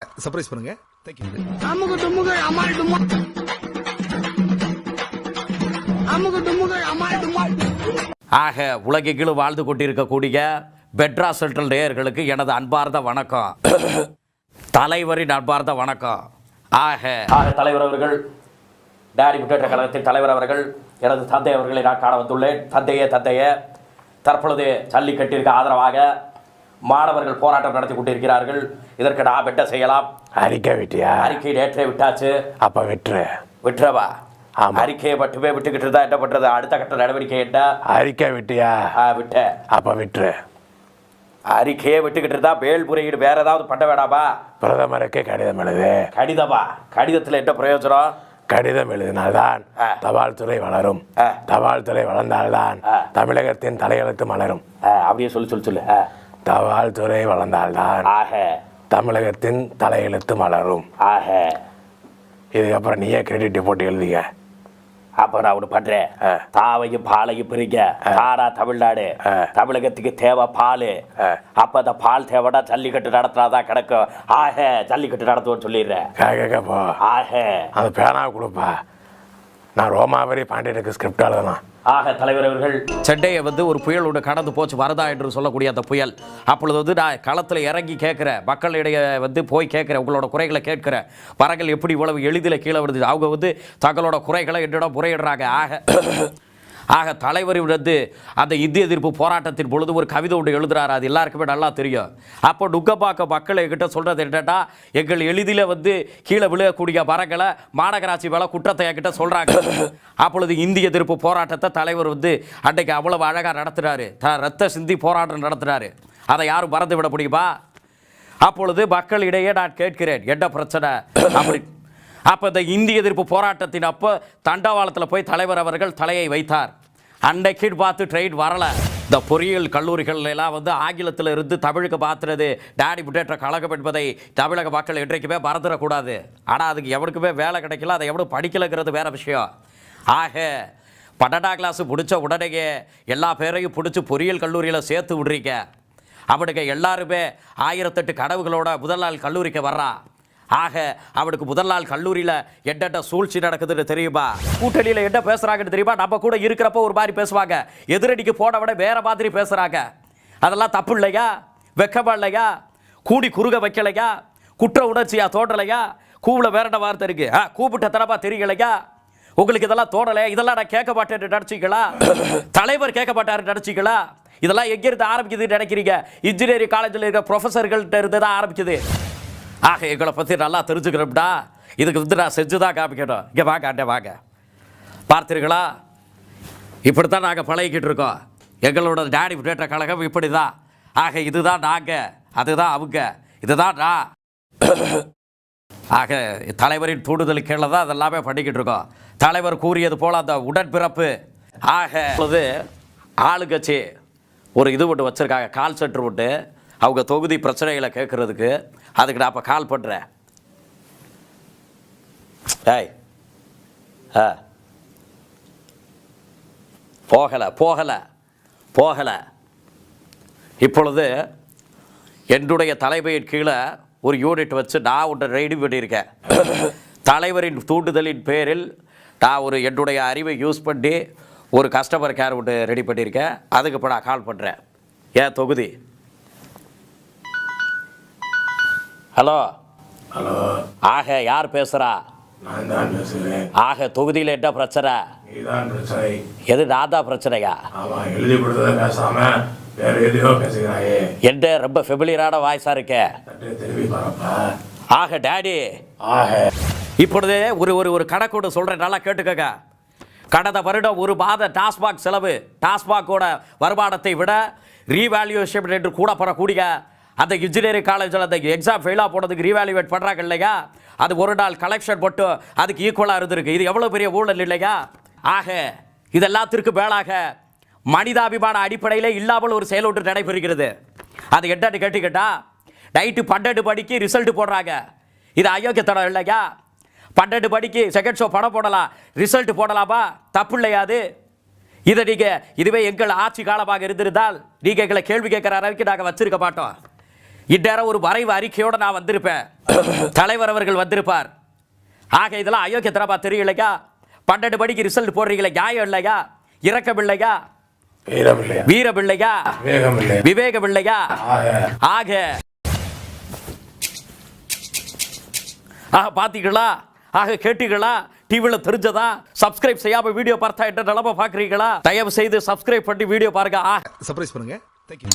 Surprise பண்ணுங்க. Thank you. ஆக உலகெங்கிலும் வாழ்ந்து கொண்டிருக்கக்கூடிய பெட்ரா சென்ட்ரல் நேயர்களுக்கு எனது அன்பார்ந்த வணக்கம். தலைவரின் அன்பார்ந்த வணக்கம். ஆக தலைவர் அவர்கள், டாடி முன்னேற்ற கழகத்தின் தலைவர் அவர்கள், எனது தந்தை அவர்களை நான் காண வந்துள்ளேன். தந்தையே தற்பொழுது ஜல்லிக்கட்டிற்கு ஆதரவாக மாணவர்கள் போராட்டம் நடத்தி கொண்டிருக்கிறார்கள். இதற்கு நாம் என்ன செய்யலாம்? அறிக்கை விட்டியா? அறிக்கை நேற்றே விட்டாச்சு. அப்ப விட்டுறவா? அறிக்கையை மட்டுமே விட்டுக்கிட்டு இருந்தா என்ன பண்றது? அடுத்த கட்ட நடவடிக்கை என்ன? அறிக்கை விட்டியா? விட்டேன். அப்ப விட்டுரு. அறிக்கையே விட்டுக்கிட்டு இருந்தா மேல்முறையீடு வேற ஏதாவது பண்ண வேணாமா? பிரதமருக்கு கடிதம் எழுது. கடிதமா? கடிதத்தில் என்ன பிரயோஜனம்? கடிதம் எழுதினால்தான் தபால் துறை வளரும். தபால் துறை வளர்ந்தால்தான் தமிழகத்தின் தலையெழுத்து மலரும். அப்படியே சொல்லு. தபால் துறை வளர்ந்தால்தான் தமிழகத்தின் தலையெழுத்து மலரும். இதுக்கப்புறம் நீயே கிரெடிட் போட்டு எழுதிக்க. அப்ப நான் ஒன்று பண்றேன். தாவையும் பாலையும் பிரிக்க தாரா தமிழ்நாடு, தமிழகத்துக்கு தேவை பால். அப்ப அந்த பால் தேவைன்னா ஜல்லிக்கட்டு நடத்தினாதான் கிடக்கும். ஜல்லிக்கட்டு நடத்துவோன்னு சொல்லிடுறேன். கேட்கப்போ அந்த பேனா கொடுப்பா. நான் ரோமாவரி பாண்டியனுக்கு ஸ்கிரிப்ட் எழுதலாம். தலைவர் அவர்கள், சென்னையை ஒரு புயலோடு கடந்து போச்சு வரதா என்று சொல்லக்கூடிய அந்த புயல். அப்பொழுது நான் களத்தில் இறங்கி கேட்குறேன், மக்களிடையே போய் கேட்குறேன், உங்களோட குறைகளை கேட்குறேன். மரங்கள் எப்படி இவ்வளவு எளிதில் கீழே வருது? அவங்க தங்களோட குறைகளை என்னிடம் முறையிடுறாங்க. தலைவர் அந்த இந்திய எதிர்ப்பு போராட்டத்தின் பொழுது ஒரு கவிதை ஒன்று எழுதுறாரு. அது எல்லாருக்குமே நல்லா தெரியும். அப்போ நுங்கப்பாக்க மக்கள் என்கிட்ட சொல்கிறது என்னன்னா, எங்கள் எளிதில் கீழே விழக்கூடிய மரங்களை மாநகராட்சி மேலே குற்றத்தை என்கிட்ட சொல்கிறாங்க. அப்பொழுது இந்திய எதிர்ப்பு போராட்டத்தை தலைவர் அன்றைக்கு அவ்வளவு அழகாக நடத்துகிறாரு. ரத்த சிந்தி போராட்டம் நடத்துகிறாரு. அதை யாரும் மறந்து விட முடியுமா? அப்பொழுது மக்களிடையே நான் கேட்கிறேன், என்ன பிரச்சனை அப்படி. அப்போ இந்த இந்திய எதிர்ப்பு போராட்டத்தின் அப்போ தண்டவாளத்தில் போய் தலைவர் அவர்கள் தலையை வைத்தார். அன்னைக்கு பார்த்து ட்ரெயின் வரலை. இந்த பொறியியல் கல்லூரிகள் எல்லாம் ஆங்கிலத்தில் இருந்து தமிழுக்கு மாற்றுறது டாடி முன்னேற்ற கழகம் என்பதை தமிழக மக்கள் என்றைக்குமே மறந்துடக்கூடாது. ஆனால் அதுக்கு எவனுக்குமே வேலை கிடைக்கல, அதை எவனும் படிக்கலைங்கிறது வேறு விஷயம். 12ஆம் கிளாஸ் முடித்த உடனேயே எல்லா பேரையும் பிடிச்சி பொறியியல் கல்லூரியில் சேர்த்து விட்றீங்க. அவனுக்கு எல்லாருமே 1008 கனவுகளோட முதல் நாள் கல்லூரிக்கு வர்றா. அவனுக்கு முதல் நாள் கல்லூரியில் என்னென்ன சூழ்ச்சி நடக்குதுன்னு தெரியுமா? கூட்டணியில் என்ன பேசுகிறாங்கன்னு தெரியுமா? நம்ம கூட இருக்கிறப்போ ஒரு மாதிரி பேசுவாங்க, எதிரடிக்கு போன விட வேற மாதிரி பேசுகிறாங்க. அதெல்லாம் தப்பு இல்லையா? வெக்கமா இல்லையா? கூடி குறுக வைக்கலையா? குற்ற உணர்ச்சியா தோன்றலையா? கூவில் வேற என்ன வார்த்தை இருக்கு? கூப்பிட்ட தரப்பா தெரியலையா? உங்களுக்கு இதெல்லாம் தோணலையா? இதெல்லாம் நான் கேட்க மாட்டேன்னு நினச்சிங்களா? தலைவர் கேட்க மாட்டாரு நினச்சிங்களா? இதெல்லாம் எங்கிருந்து ஆரம்பிக்குதுன்னு நினைக்கிறீங்க? இன்ஜினியரிங் காலேஜில் இருக்க ப்ரொஃபஸர்கள்ட்ட இருந்து தான் ஆரம்பிக்குது. எங்களை பற்றி நல்லா தெரிஞ்சுக்கிறோம்டா. இதுக்கு நான் செஞ்சு தான் காமிக்கணும். இங்கே வாங்க பார்த்தீர்களா? இப்படித்தான் நாங்கள் பழகிக்கிட்டு இருக்கோம். எங்களோட டாடி முன்னேற்ற கழகம் இப்படி தான். இதுதான் நாங்கள், அதுதான் அவங்க, இதுதான் நான். தலைவரின் தூண்டுதல் கீழே தான் அதெல்லாமே பண்ணிக்கிட்டு இருக்கோம். தலைவர் கூறியது போல் அந்த உடன்பிறப்பு. இப்பொழுது ஆளுங்கட்சி ஒரு இது ஒன்று வச்சுருக்காங்க, கால் சென்டர் ஒன்று. அவங்க தொகுதி பிரச்சனைகளை கேட்குறதுக்கு. அதுக்கு நான் அப்போ கால் பண்ணுறேன். போகலை. இப்பொழுது என்னுடைய தலைமையின் கீழே ஒரு யூனிட் வச்சு நான் ஒன்று ரெடி பண்ணியிருக்கேன். தலைவரின் தூண்டுதலின் பேரில் நான் என்னுடைய அறிவை யூஸ் பண்ணி ஒரு கஸ்டமர் கேர் ஒன்று ரெடி பண்ணியிருக்கேன். அதுக்கு இப்போ நான் கால் பண்ணுறேன். ஏன் தொகுதி? ஹலோ. யார் பேசுகிறா? தொகுதியில் என்ன பிரச்சனை? எது நான் தான் பிரச்சனையா? என்ன ரொம்ப ஃபெமிலியரான வாய்ஸா இருக்கே. டாடி, இப்பொழுது ஒரு கணக்கு சொல்றேன், நல்லா கேட்டுக்கங்க. கடந்த வருடம் ஒரு மாத டாஸ்மாக் செலவு, டாஸ்மாகோட வருமானத்தை விட ரீவேல்யூஷன் என்று கூட பெறக்கூடிய அந்த இன்ஜினியரிங் காலேஜில் அந்த எக்ஸாம் ஃபெயிலாக போனதுக்கு ரீவேல்யூவேட் பண்ணுறாங்க இல்லையா? அது ஒரு நாள் கலெக்ஷன் மட்டும் அதுக்கு ஈக்குவலாக இருந்திருக்கு. இது எவ்வளோ பெரிய ஊழல் இல்லையா? இதெல்லாத்திற்கு மேலாக மனிதாபிமான அடிப்படையில் இல்லாமல் ஒரு செயல் ஒன்று நடைபெறுகிறது. அது என்னன்னு கேட்டுக்கிட்டா, நைட்டு 12 மணிக்கு ரிசல்ட் போடுறாங்க. இது அயோக்கியத்தனம் இல்லையா? 12 மணிக்கு செகண்ட் ஷோ படம் போடலாம், ரிசல்ட் போடலாமா? தப்பு இல்லையா அது? இதை நீங்கள் இதுவே எங்கள் ஆட்சி காலமாக இருந்திருந்தால் நீங்கள் எங்களை கேள்வி கேட்குற அளவுக்கு நாங்கள் வச்சிருக்க மாட்டோம். இந்நேரம் ஒரு வரைவு அறிக்கையோட நான் வந்திருப்பேன். தலைவர் அவர்கள் வந்திருப்பார். ஆக இதெல்லாம் அயோக்கியத்தனமா தெரியலையா? 12 மணிக்கு ரிசல்ட் போடுறீங்களா? நியாயம் இல்லையா? இரக்கம் இல்லையா? வீரம் இல்லையா? விவேகம் இல்லையா? ஆக பாத்தீங்களா? ஆக கேட்டீங்களா? டிவில தெரிஞ்சதா? சப்ஸ்கிரைப் செய்யாம வீடியோ பார்த்தா என்ன நிலைமை பாக்குறீங்களா? தயவு செய்து சப்ஸ்கிரைப் பண்ணி வீடியோ பாருங்க. சர்ப்ரைஸ் பண்ணுங்க. Thank you.